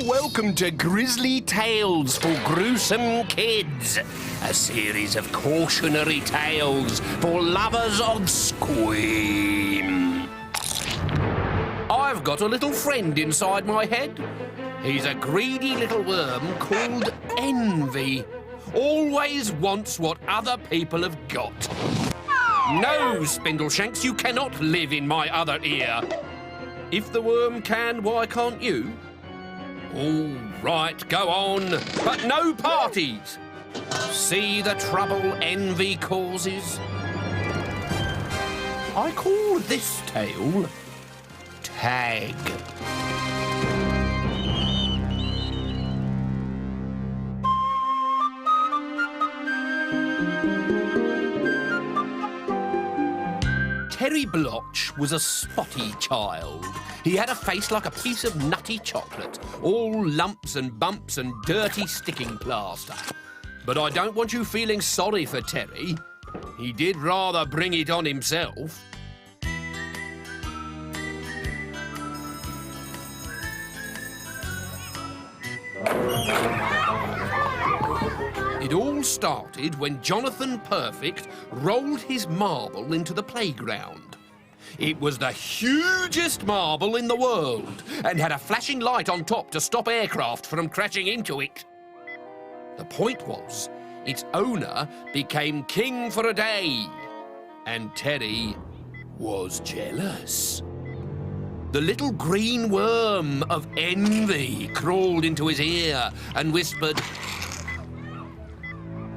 welcome to Grizzly Tales for Gruesome Kids, a series of cautionary tales for lovers of scream. I've got a little friend inside my head. He's a greedy little worm called Envy. Always wants what other people have got. No, Spindleshanks, you cannot live in my other ear. If the worm can, why can't you? All right, go on, but no parties. See the trouble envy causes? I call this tale Tag. Terry Blotch was a spotty child. He had a face like a piece of nutty chocolate, all lumps and bumps and dirty sticking plaster. But I don't want you feeling sorry for Terry. He did rather bring it on himself. It all started when Jonathan Perfect rolled his marble into the playground. It was the hugest marble in the world and had a flashing light on top to stop aircraft from crashing into it. The point was, its owner became king for a day, and Terry was jealous. The little green worm of envy crawled into his ear and whispered,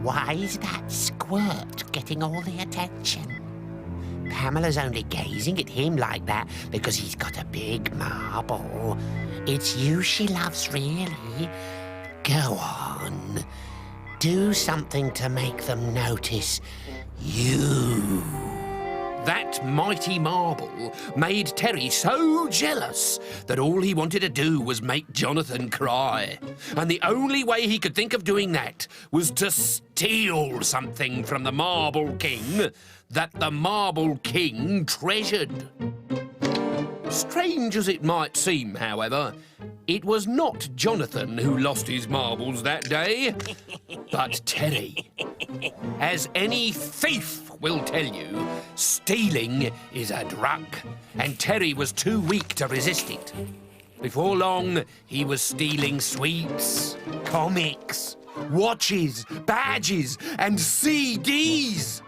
"Why's that squirt getting all the attention? Pamela's only gazing at him like that because he's got a big marble. It's you she loves, really. Go on. Do something to make them notice you." That mighty marble made Terry so jealous that all he wanted to do was make Jonathan cry. And the only way he could think of doing that was to steal something from the Marble King that the Marble King treasured. Strange as it might seem, however, it was not Jonathan who lost his marbles that day, but Terry. As any thief will tell you, stealing is a drug, and Terry was too weak to resist it. Before long, he was stealing sweets, comics, watches, badges, and CDs.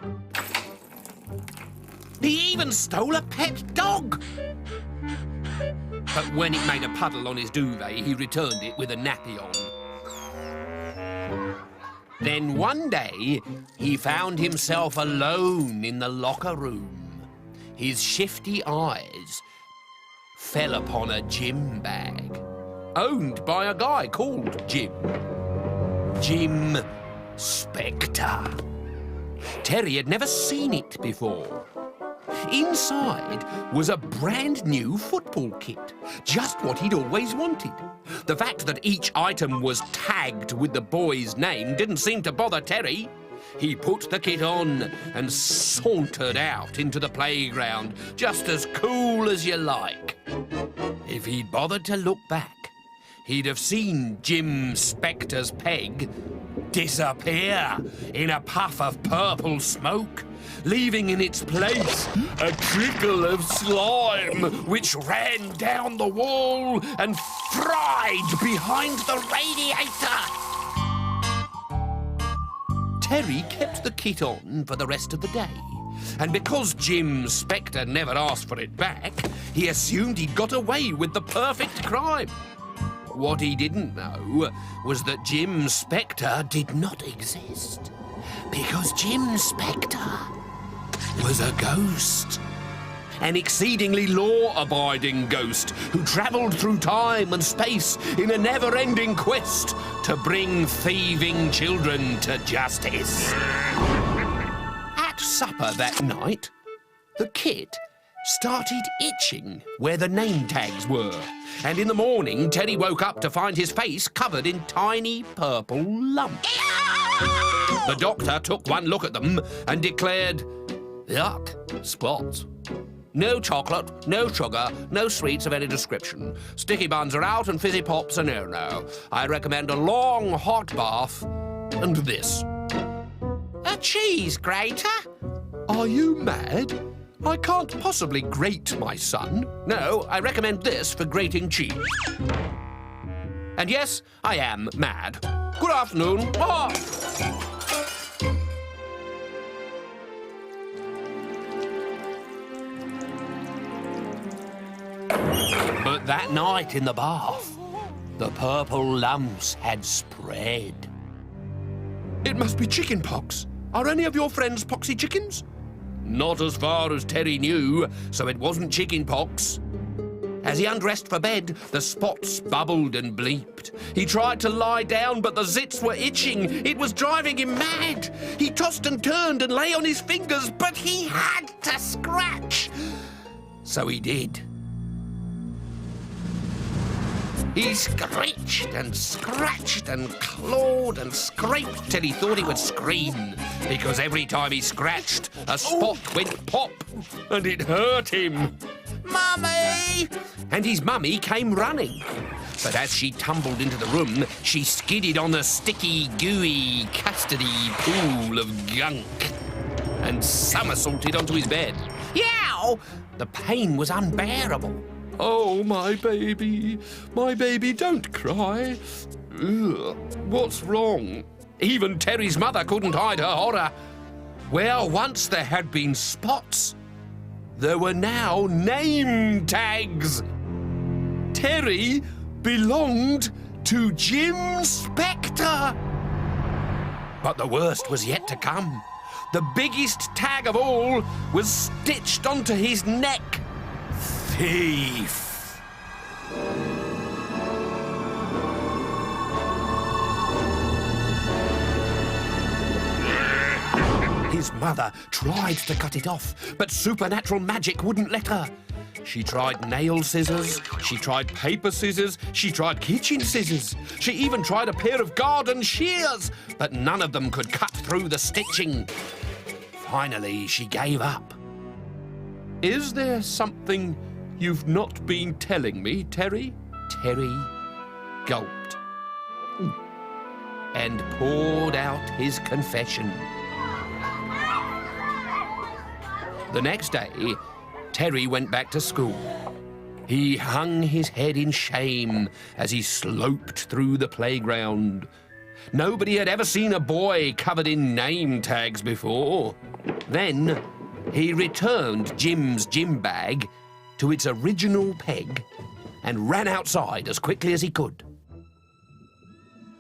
He even stole a pet dog. But when it made a puddle on his duvet, he returned it with a nappy on. Then one day, he found himself alone in the locker room. His shifty eyes fell upon a gym bag, owned by a guy called Jim. Jim Spectre. Terry had never seen it before. Inside was a brand new football kit, just what he'd always wanted. The fact that each item was tagged with the boy's name didn't seem to bother Terry. He put the kit on and sauntered out into the playground, just as cool as you like. If he'd bothered to look back, he'd have seen Jim Spectre's peg disappear in a puff of purple smoke, leaving in its place a trickle of slime which ran down the wall and fried behind the radiator. Terry kept the kit on for the rest of the day, and because Jim Spectre never asked for it back, he assumed he'd got away with the perfect crime. What he didn't know was that Jim Spectre did not exist, because Jim Spectre was a ghost. An exceedingly law-abiding ghost who travelled through time and space in a never-ending quest to bring thieving children to justice. At supper that night, the kid started itching where the name tags were, and in the morning, Terry woke up to find his face covered in tiny purple lumps. The doctor took one look at them and declared, "Yuck, spots. No chocolate, no sugar, no sweets of any description. Sticky buns are out and fizzy pops are no-no. I recommend a long, hot bath and this. A cheese grater? Are you mad? I can't possibly grate my son. No, I recommend this for grating cheese. And yes, I am mad. Good afternoon. Ah! But that night in the bath, the purple lumps had spread. It must be chicken pox. Are any of your friends poxy chickens? Not as far as Terry knew, so it wasn't chicken pox. As he undressed for bed, the spots bubbled and bleeped. He tried to lie down, but the zits were itching. It was driving him mad. He tossed and turned and lay on his fingers, but he had to scratch. So he did. He screeched and scratched and clawed and scraped till he thought he would scream, because every time he scratched, a spot went pop, and it hurt him. Mummy! And his mummy came running. But as she tumbled into the room, she skidded on a sticky, gooey, custardy pool of gunk and somersaulted onto his bed. Yow! The pain was unbearable. Oh, my baby, don't cry. Ugh, what's wrong? Even Terry's mother couldn't hide her horror. Where once there had been spots, there were now name tags. Terry belonged to Jim Spectre. But the worst was yet to come. The biggest tag of all was stitched onto his neck. Thief. His mother tried to cut it off, but supernatural magic wouldn't let her. She tried nail scissors, she tried paper scissors, she tried kitchen scissors. She even tried a pair of garden shears, but none of them could cut through the stitching. Finally, she gave up. Is there something you've not been telling me, Terry? Terry gulped and poured out his confession. The next day, Terry went back to school. He hung his head in shame as he sloped through the playground. Nobody had ever seen a boy covered in name tags before. Then he returned Jim's gym bag to its original peg and ran outside as quickly as he could.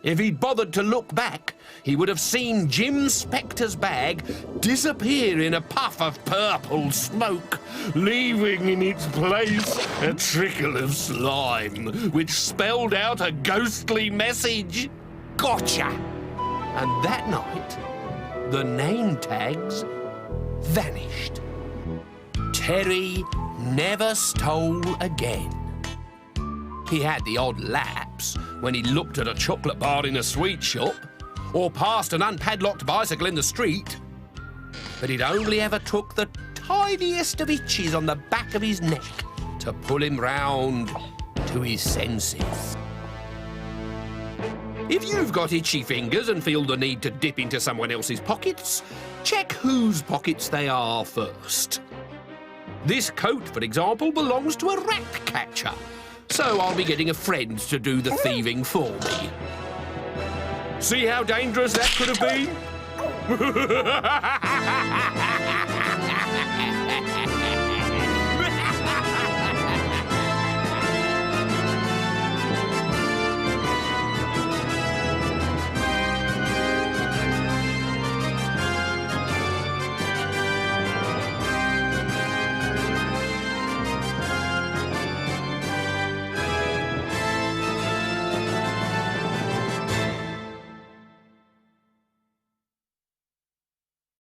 If he'd bothered to look back, he would have seen Jim Spectre's bag disappear in a puff of purple smoke, leaving in its place a trickle of slime, which spelled out a ghostly message. Gotcha! And that night, the name tags vanished. Terry never stole again. He had the odd lapse when he looked at a chocolate bar in a sweet shop or passed an unpadlocked bicycle in the street. But it only ever took the tiniest of itches on the back of his neck to pull him round to his senses. If you've got itchy fingers and feel the need to dip into someone else's pockets, check whose pockets they are first. This coat, for example, belongs to a rat catcher, so I'll be getting a friend to do the thieving for me. See how dangerous that could have been?